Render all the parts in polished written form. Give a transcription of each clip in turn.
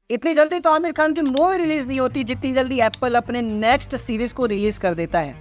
इतनी जल्दी तो आमिर खान की मूवी रिलीज नहीं होती जितनी जल्दी एप्पल अपने नेक्स्ट सीरीज को रिलीज कर देता है।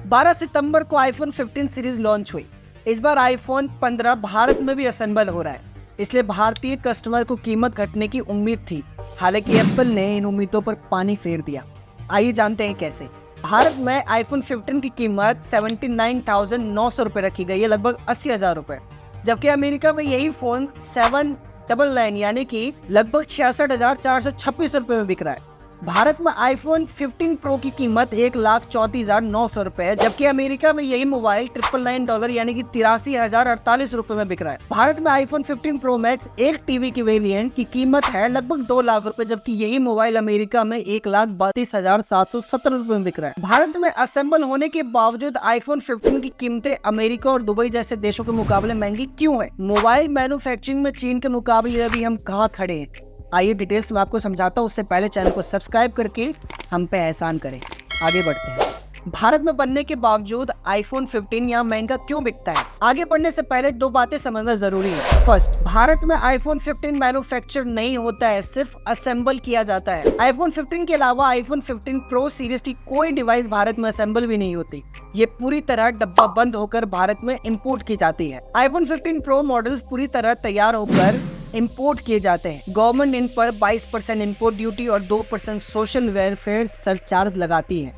12 सितंबर को आईफोन 15 सीरीज लॉन्च हुई। इस बार आईफोन 15 भारत में भी असेंबल हो रहा है, इसलिए भारतीय कस्टमर को कीमत घटने की उम्मीद थी। हालांकि एप्पल ने इन उम्मीदों पर पानी फेर दिया। आइए जानते हैं कैसे। भारत में आईफोन 15 की कीमत 79,900 रुपये रखी गई है, लगभग 80,000 रुपये, जबकि अमेरिका में यही फोन 799 यानी कि लगभग 66,426 रुपये में बिक रहा है। भारत में आईफोन 15 प्रो की कीमत 1,34,900 रुपए है, जबकि अमेरिका में यही मोबाइल $999 यानी कि 83,048 रुपए में बिक रहा है। भारत में आईफोन 15 प्रो मैक्स एक टीवी की वेरिएंट की कीमत है लगभग 2 लाख रुपए, जबकि यही मोबाइल अमेरिका में 1,32,770 रुपए में बिक रहा है। भारत में असेंबल होने के बावजूद आईफोन 15 की कीमतें अमेरिका और दुबई जैसे देशों के मुकाबले महंगी क्यों है? मोबाइल मैन्युफैक्चरिंग में चीन के मुकाबले अभी हम कहाँ खड़े हैं? आइए डिटेल्स में आपको समझाता हूँ। उससे पहले चैनल को सब्सक्राइब करके हम पे एहसान करें। आगे बढ़ते हैं। भारत में बनने के बावजूद आईफोन 15 यहाँ महंगा क्यों बिकता है? आगे बढ़ने से पहले दो बातें समझना जरूरी है। फर्स्ट, भारत में आईफोन 15 मैन्युफैक्चर नहीं होता है, सिर्फ असेंबल किया जाता है। आईफोन 15 के अलावा आईफोन 15 प्रो सीरीज की कोई डिवाइस भारत में असेंबल भी नहीं होती। ये पूरी तरह डब्बा बंद होकर भारत में इंपोर्ट की जाती है। आईफोन 15 प्रो मॉडल्स पूरी तरह तैयार होकर इंपोर्ट किए जाते हैं। गवर्नमेंट इन पर 22% इंपोर्ट ड्यूटी और 2% सोशल वेलफेयर सरचार्ज लगाती है।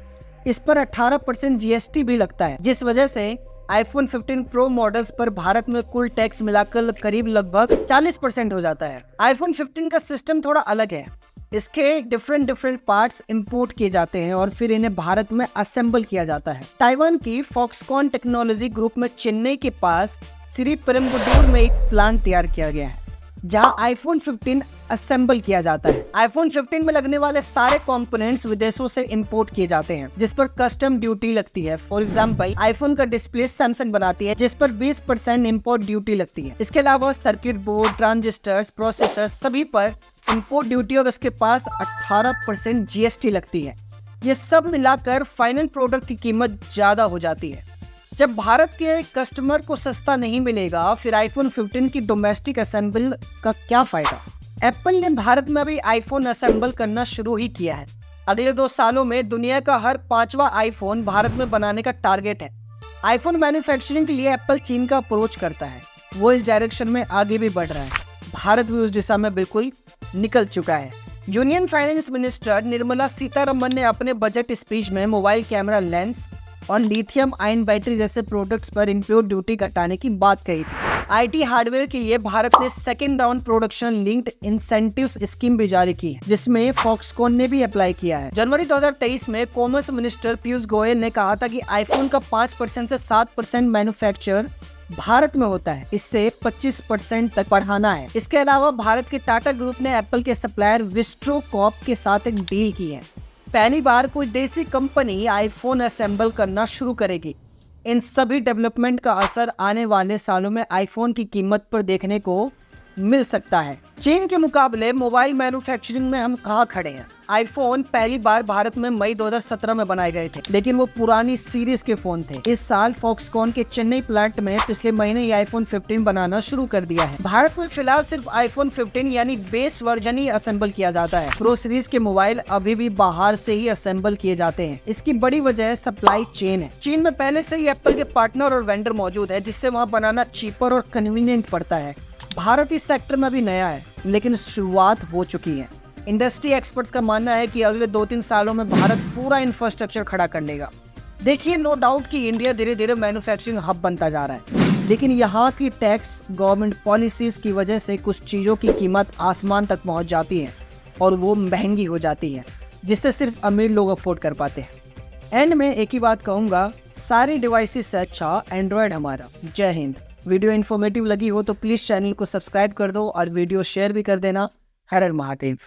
इस पर 18% जीएसटी भी लगता है, जिस वजह से आईफोन 15 प्रो मॉडल्स पर भारत में कुल टैक्स मिलाकर करीब लगभग 40% हो जाता है। आईफोन 15 का सिस्टम थोड़ा अलग है। इसके डिफरेंट पार्ट्स इंपोर्ट किए जाते हैं और फिर इन्हें भारत में असेंबल किया जाता है। ताइवान की फॉक्सकॉन टेक्नोलॉजी ग्रुप में चेन्नई के पास श्रीपेरुम्बदूर में एक प्लांट तैयार किया गया है, जहां आईफोन 15 असेंबल किया जाता है। आईफोन 15 में लगने वाले सारे कंपोनेंट्स विदेशों से इंपोर्ट किए जाते हैं, जिस पर कस्टम ड्यूटी लगती है। फॉर एग्जांपल, आईफोन का डिस्प्ले सैमसंग बनाती है, जिस पर 20% इंपोर्ट ड्यूटी लगती है। इसके अलावा सर्किट बोर्ड, ट्रांजिस्टर्स, प्रोसेसर सभी पर इंपोर्ट ड्यूटी और उसके पास 18% जीएसटी लगती है। ये सब मिलाकर फाइनल प्रोडक्ट की कीमत ज्यादा हो जाती है। जब भारत के कस्टमर को सस्ता नहीं मिलेगा, फिर आईफोन 15 की डोमेस्टिक असेंबल का क्या फायदा? एप्पल ने भारत में अभी आईफोन असेंबल करना शुरू ही किया है। अगले 2 सालों में दुनिया का हर 5वां आईफोन भारत में बनाने का टारगेट है। आईफोन मैन्युफैक्चरिंग के लिए एप्पल चीन का अप्रोच करता है। वो इस डायरेक्शन में आगे भी बढ़ रहा है। भारत भी उस दिशा में बिल्कुल निकल चुका है। Union finance minister Nirmala Sitharaman ने अपने बजट स्पीच में मोबाइल कैमरा लेंस और लिथियम आयन बैटरी जैसे प्रोडक्ट्स पर इंपोर्ट ड्यूटी घटाने की बात कही थी। आईटी हार्डवेयर के लिए भारत ने second round production linked incentives scheme भी जारी की है, जिसमें फॉक्सकॉन ने भी अप्लाई किया है। जनवरी 2023 में कॉमर्स मिनिस्टर पीयूष गोयल ने कहा था कि आईफोन का 5% से 7% मैन्युफैक्चर भारत में होता है, इससे 25% तक बढ़ाना है। इसके अलावा भारत के टाटा ग्रुप ने एप्पल के सप्लायर विस्ट्रोकॉप के साथ एक डील की है। पहली बार कोई देसी कंपनी आईफोन असेंबल करना शुरू करेगी। इन सभी डेवलपमेंट का असर आने वाले सालों में आईफोन की कीमत पर देखने को मिल सकता है। चीन के मुकाबले मोबाइल मैन्युफैक्चरिंग में हम कहाँ खड़े हैं? आईफोन पहली बार भारत में मई 2017 में बनाए गए थे, लेकिन वो पुरानी सीरीज के फोन थे। इस साल फॉक्सकॉन के चेन्नई प्लांट में पिछले महीने ही आईफोन 15 बनाना शुरू कर दिया है। भारत में फिलहाल सिर्फ आईफोन 15 यानी बेस वर्जन ही असेंबल किया जाता है। प्रो सीरीज के मोबाइल अभी भी बाहर से ही असेंबल किए जाते हैं। इसकी बड़ी वजह सप्लाई चेन है। चीन में पहले से ही एप्पल के पार्टनर और वेंडर मौजूद है, जिससे वहाँ बनाना चीपर और कन्वीनियंट पड़ता है। भारत इस सेक्टर में भी नया है, लेकिन शुरुआत हो चुकी है। इंडस्ट्री एक्सपर्ट्स का मानना है कि अगले 2-3 सालों में भारत पूरा इंफ्रास्ट्रक्चर खड़ा कर लेगा। देखिए, नो डाउट कि इंडिया धीरे धीरे मैन्युफैक्चरिंग हब बनता जा रहा है, लेकिन यहाँ की टैक्स, गवर्नमेंट पॉलिसीज की वजह से कुछ चीज़ों की कीमत आसमान तक पहुँच जाती है और वो महंगी हो जाती है, जिससे सिर्फ अमीर लोग अफोर्ड कर पाते हैं। एंड में एक ही बात कहूँगा, सारी डिवाइसेस से अच्छा एंड्रॉयड हमारा। जय हिंद। वीडियो इन्फॉर्मेटिव लगी हो तो प्लीज़ चैनल को सब्सक्राइब कर दो और वीडियो शेयर भी कर देना। हर हर महादेव।